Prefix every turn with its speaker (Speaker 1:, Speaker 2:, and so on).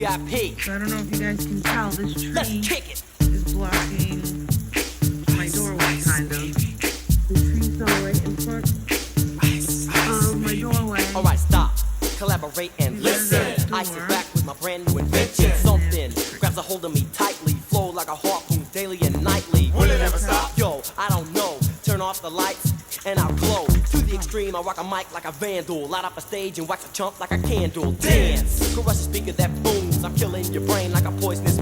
Speaker 1: VIP.
Speaker 2: So I don't know if you guys can tell, this
Speaker 1: Let's
Speaker 2: tree
Speaker 1: kick it.
Speaker 2: is blocking my doorway, kind of. The tree's all right in front of my doorway.
Speaker 1: Alright, stop. Collaborate and listen. I sit back with my brand new invention. Something grabs a hold of me tightly. Flow like a harpoon daily and nightly.
Speaker 3: Will it ever stop?
Speaker 1: Yo, I don't know. Turn off the lights and I'll glow. To the extreme, I rock a mic like a vandal. Light up a stage and wax a chump like a candle. Dance. Crush a speaker that booms. I'm killing your brain like a poisonous